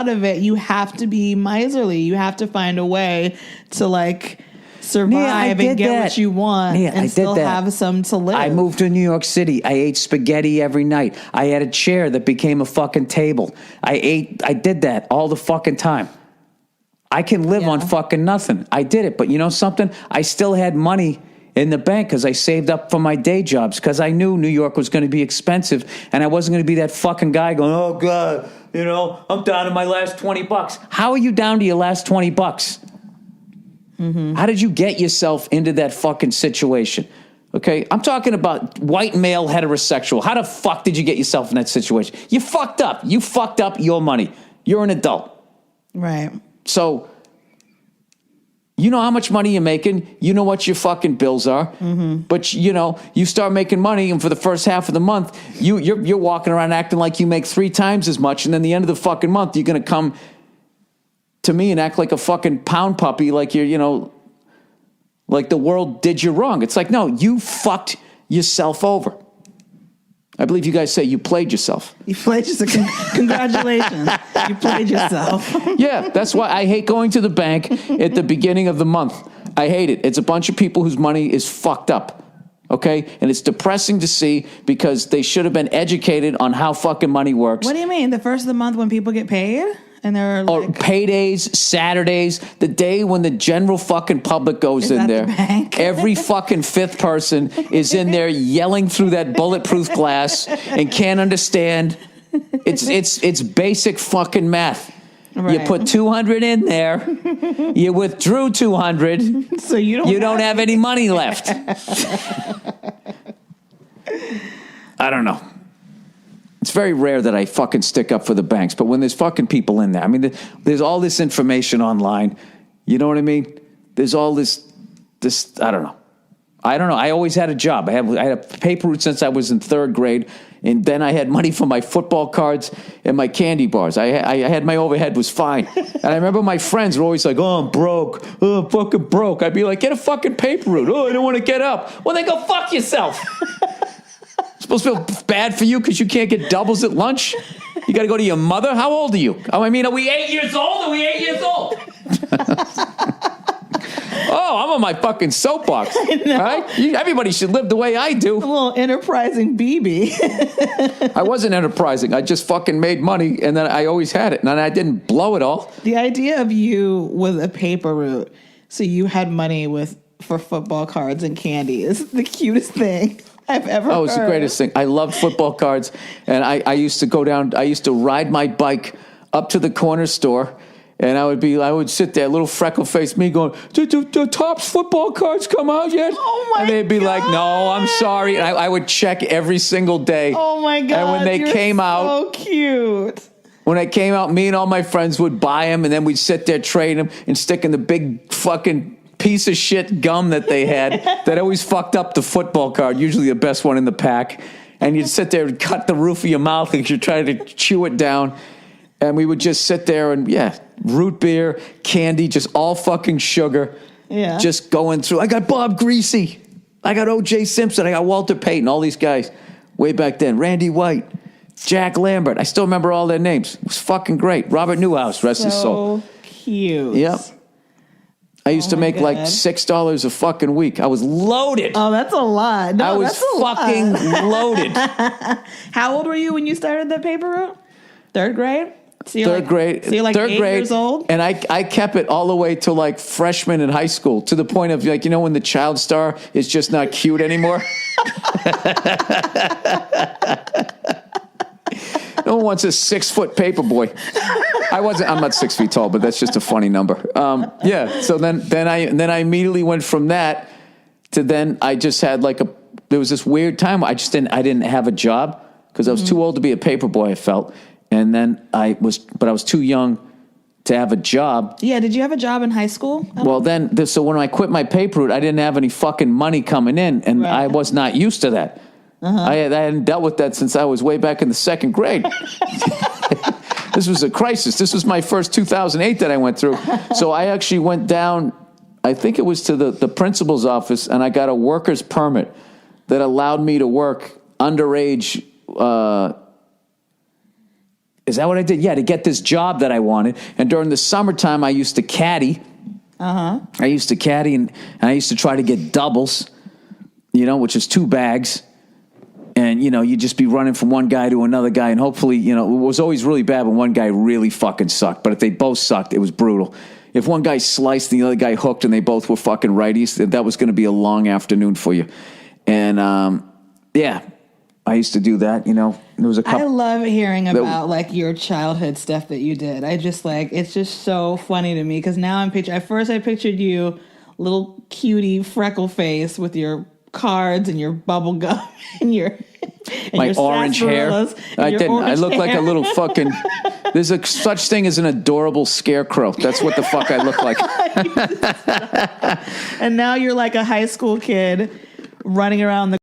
of it, you have to be miserly. You have to find a way to like survive and get what you want and still have some to live. I moved to New York City. I ate spaghetti every night. I had a chair that became a fucking table. I did that all the fucking time. I can live on fucking nothing. I did it. But you know something? I still had money in the bank because I saved up for my day jobs because I knew New York was going to be expensive and I wasn't going to be that fucking guy going, oh God, you know, I'm down to my last $20. How are you down to your last $20? Mm-hmm. How did you get yourself into that fucking situation? Okay, I'm talking about white male heterosexual. How the fuck did you get yourself in that situation? You fucked up. You fucked up your money. You're an adult. Right. So, you know how much money you're making. You know what your fucking bills are. Mm-hmm. But, you know, you start making money, and for the first half of the month, you're walking around acting like you make 3 times as much, and then the end of the fucking month, you're going to come to me and act like a fucking pound puppy, like you're, you know, like the world did you wrong. It's like, no, you fucked yourself over. I believe you guys say you played yourself. You played yourself. Congratulations. You played yourself. Yeah, that's why I hate going to the bank at the beginning of the month. I hate it. It's a bunch of people whose money is fucked up. Okay? And it's depressing to see because they should have been educated on how fucking money works. What do you mean? The first of the month when people get paid? And they're like, or paydays, Saturdays, the day when the general fucking public goes in there. Every fucking fifth person is in there yelling through that bulletproof glass and can't understand. It's basic fucking math. Right. You put 200 in there, you withdrew 200, so you don't have any money left. I don't know. It's very rare that I fucking stick up for the banks, but when there's fucking people in there, I mean, there's all this information online. You know what I mean? There's all this, I don't know. I always had a job. I had a paper route since I was in 3rd grade, and then I had money for my football cards and my candy bars. I had my overhead was fine. And I remember my friends were always like, oh, I'm broke. Oh, I'm fucking broke. I'd be like, get a fucking paper route. Oh, I don't want to get up. Well, then go fuck yourself. Supposed to feel bad for you because you can't get doubles at lunch? You got to go to your mother? How old are you? Oh, I mean, are we 8 years old? Are we 8 years old? Oh, I'm on my fucking soapbox. Right? Everybody should live the way I do. A little enterprising BB. I wasn't enterprising. I just fucking made money, and then I always had it, and I didn't blow it all. The idea of you with a paper route, so you had money for football cards and candy, is the cutest thing I've ever heard. Oh, it's the greatest thing. I loved football cards, and I used to go down, I used to ride my bike up to the corner store, and I would sit there, little freckle-faced me going, do Topps football cards come out yet? Oh, my God. And they'd be like, no, I'm sorry. And I would check every single day. Oh, my God. And when they came out. So cute. When they came out, me and all my friends would buy them, and then we'd sit there, trade them, and stick in the big fucking piece of shit gum that they had that always fucked up the football card, usually the best one in the pack. And you'd sit there and cut the roof of your mouth because you're trying to chew it down. And we would just sit there and, root beer, candy, just all fucking sugar. Yeah. Just going through. I got Bob Greasy. I got O.J. Simpson. I got Walter Payton, all these guys way back then. Randy White, Jack Lambert. I still remember all their names. It was fucking great. Robert Newhouse, rest his soul. So cute. Yep. I used to make like $6 a fucking week. I was loaded. Oh, that's a lot. No, I was fucking loaded. How old were you when you started that paper route? 3rd grade? So you're third grade. So you're like 8 years old? And I kept it all the way to like freshman in high school, to the point of like, you know, when the child star is just not cute anymore? No one wants a 6-foot paper boy. I'm not 6 feet tall, but that's just a funny number. So then I immediately went from that to then I just had there was this weird time I didn't have a job because I was too old to be a paper boy, I felt. And then I was too young to have a job. Yeah, did you have a job in high school? Well, so when I quit my paper route, I didn't have any fucking money coming in, and I was not used to that. Uh-huh. I hadn't dealt with that since I was way back in the 2nd grade. This was a crisis. This was my first 2008 that I went through. So I actually went down, I think it was to the principal's office, and I got a worker's permit that allowed me to work underage. Is that what I did? Yeah, to get this job that I wanted. And during the summertime, I used to caddy. I used to caddy, and I used to try to get doubles, which is 2 bags. And, you'd just be running from one guy to another guy. And hopefully, it was always really bad when one guy really fucking sucked. But if they both sucked, it was brutal. If one guy sliced and the other guy hooked and they both were fucking righties, that was going to be a long afternoon for you. And, I used to do that, There was a couple. I love hearing about like your childhood stuff that you did. I just it's just so funny to me because now at first I pictured you, little cutie freckle face with your cards and your bubble gum and my your orange hair. I didn't. I look like a little fucking. There's such thing as an adorable scarecrow. That's what the fuck I look like. And now you're like a high school kid running around the